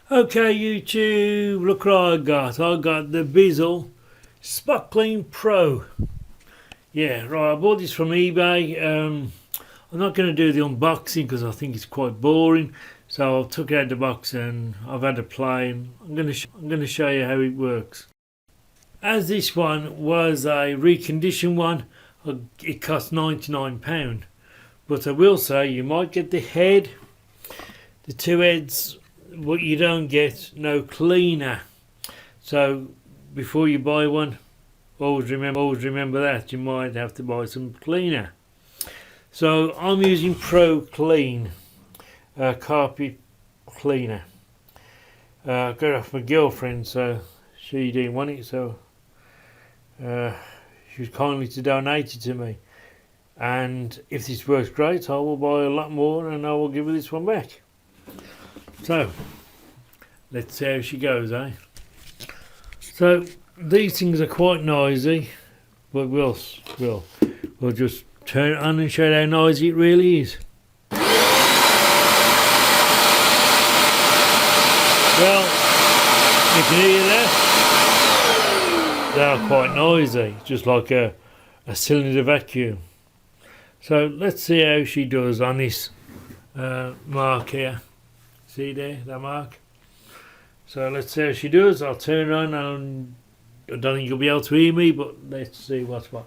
Okay, YouTube, look what I got. I got the BISSELL Spot Clean Pro. Yeah, right, I bought this from eBay. I'm not going to do the unboxing because I think it's quite boring. So I took it out of the box and I've had a play and I'm going to show you how it works. As this one was a reconditioned one, it cost £99. But I will say you might get the head, the two heads, but you don't get no cleaner. So before you buy one, always remember that you might have to buy some cleaner. So I'm using Pro Clean carpet cleaner. I got it off my girlfriend, so she didn't want it, so she was kindly to donate it to me. And if this works great, I will buy a lot more and I will give her this one back. So let's see how she goes, eh? So these things are quite noisy, but we'll just turn it on and show you how noisy it really is. Well, you can hear that. They are quite noisy, just like a cylinder vacuum. So let's see how she does on this mark here. See there, that mark? So let's see how she does. I'll turn on and I don't think you'll be able to hear me, but let's see what's what.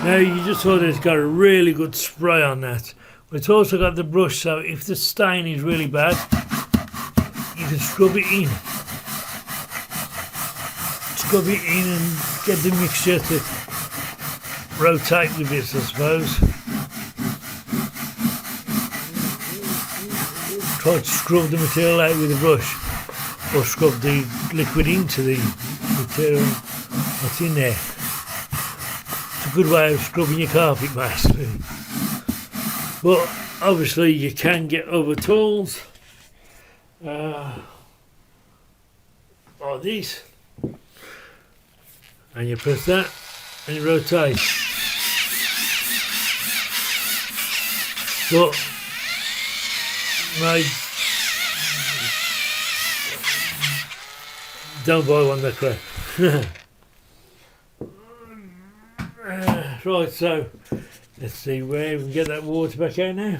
Now you just saw that it's got a really good spray on that. But it's also got the brush, so if the stain is really bad, you can scrub it in. Scrub it in and get the mixture to rotate with this, I suppose. Try to scrub the material out with a brush, or scrub the liquid into the material that's in there. A good way of scrubbing your carpet, basically. But obviously you can get other tools like this, and you press that and it rotates. But mate, don't buy one that crap. Right, so let's see where we can get that water back out now.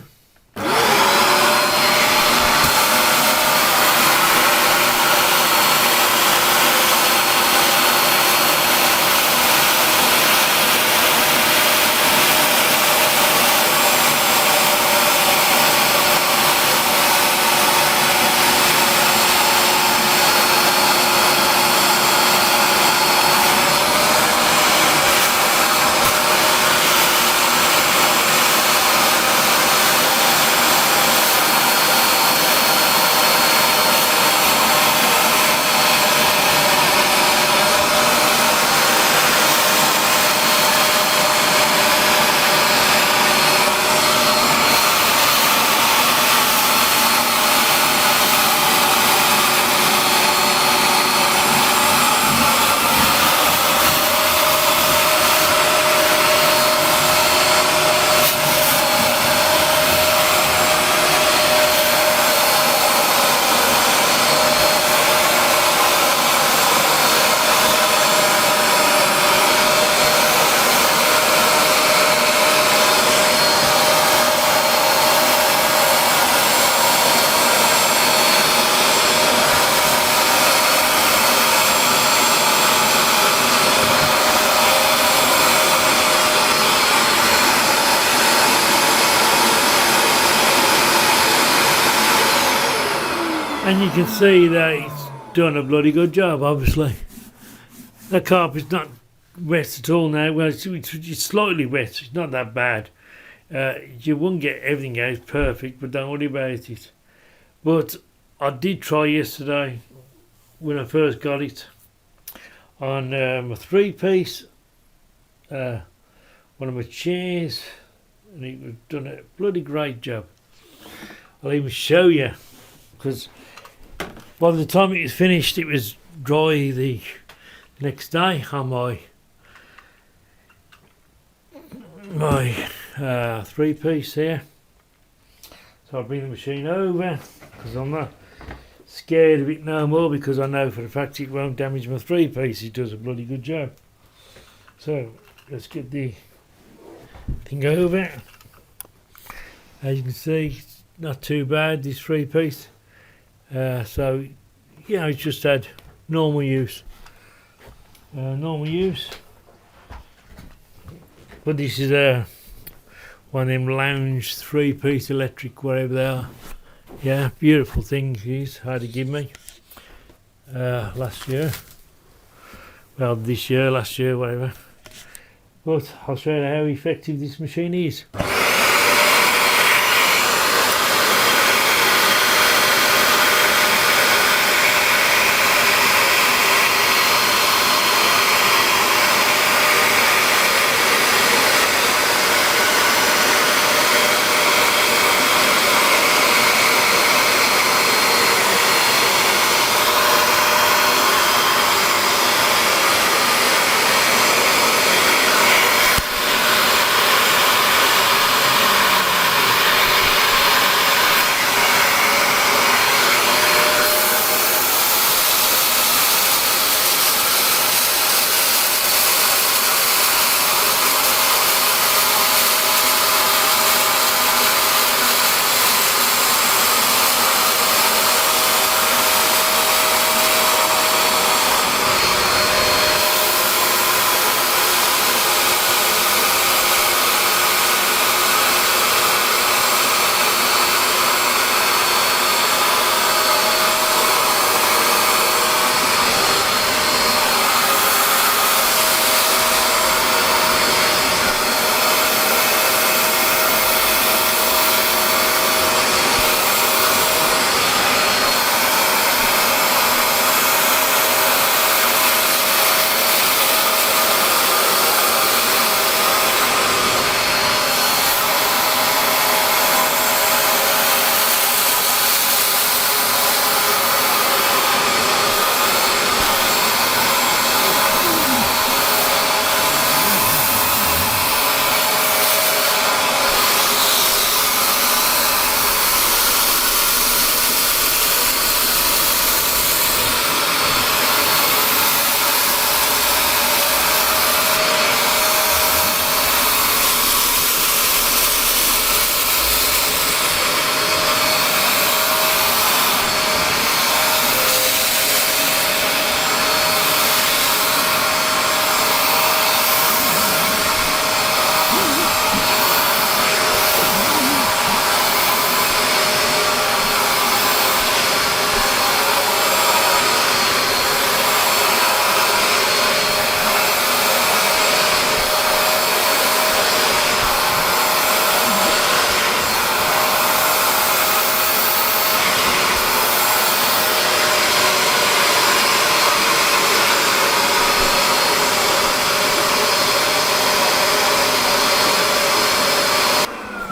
And you can see that it's done a bloody good job, obviously. The carpet's not wet at all now. Well, it's slightly wet, it's not that bad. You won't get everything out perfect, but don't worry about it. But I did try yesterday, when I first got it, on a 3-piece, one of my chairs, and it was done a bloody great job. I'll even show you, because by the time it was finished, it was dry the next day on my 3-piece here. So I'll bring the machine over, because I'm not scared of it no more, because I know for a fact it won't damage my 3-piece. It does a bloody good job. So let's get the thing over. As you can see, it's not too bad, this 3-piece. So you know, it's just had normal use. But this is one of them lounge 3-piece electric, whatever they are. Yeah, beautiful things these had to give me last year. Well, this year, last year, whatever. But I'll show you how effective this machine is.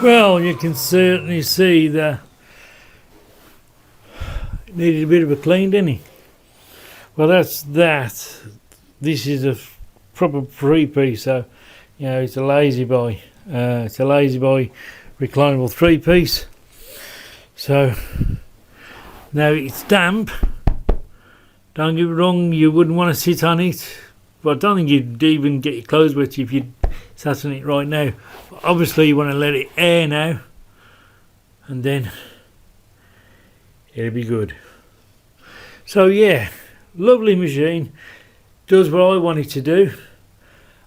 Well, you can certainly see that it needed a bit of a clean, didn't it? Well, that's that. This is a proper 3-piece, so you know it's a lazy boy. It's a lazy boy reclinable 3-piece. So now it's damp. Don't get me wrong, you wouldn't want to sit on it, but I don't think you'd even get your clothes wet if you sat on it right now. But obviously you want to let it air now, and then it'll be good. So yeah, lovely machine, does what I want it to do.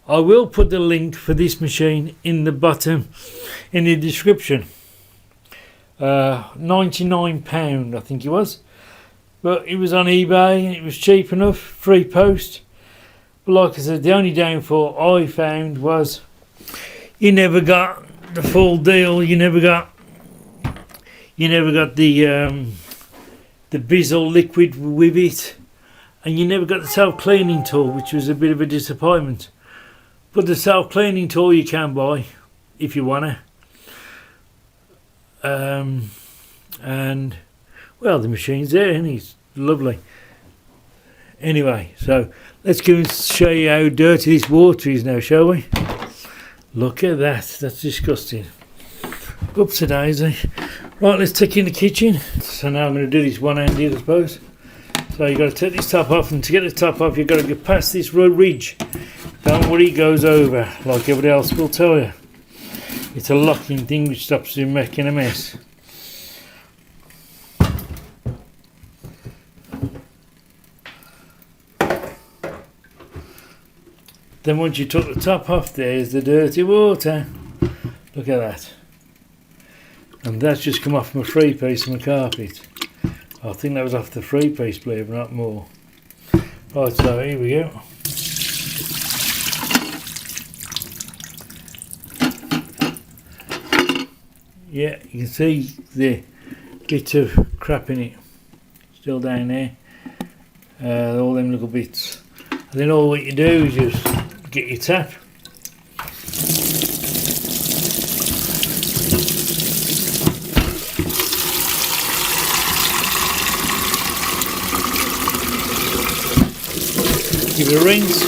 I will put the link for this machine in the bottom in the description. £99 I think it was. but it was on eBay and it was cheap enough, free post. But like I said, the only downfall I found was you never got the full deal. You never got the BISSELL liquid with it, and you never got the self-cleaning tool, which was a bit of a disappointment. But the self-cleaning tool you can buy if you wanna. And well, the machine's there and it's lovely. Anyway, so let's go and show you how dirty this water is now, shall we? Look at that, that's disgusting. Oops a daisy. Right, let's take you in the kitchen. So now I'm going to do this one-handed, I suppose. So you've got to take this top off, and to get the top off you've got to go past this ridge. Don't worry, it goes over, like everybody else will tell you. It's a locking thing which stops you making a mess. Then once you took the top off, there's the dirty water. Look at that. And that's just come off my free piece of my carpet. I think that was off the free piece, believe it or not, more. Right, so here we go. Yeah, you can see the bit of crap in it. Still down there. All them little bits. And then all what you do is just get your tap. Give it a rinse.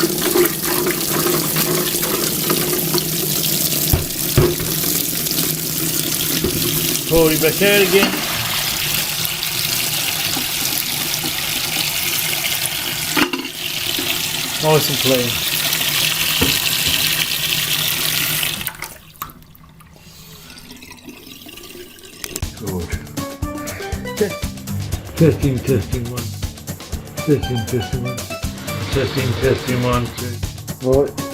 Pour it back out again. Nice and clean. Good. Testing, testing one. Testing, testing one. Testing, testing 1, 2. Right.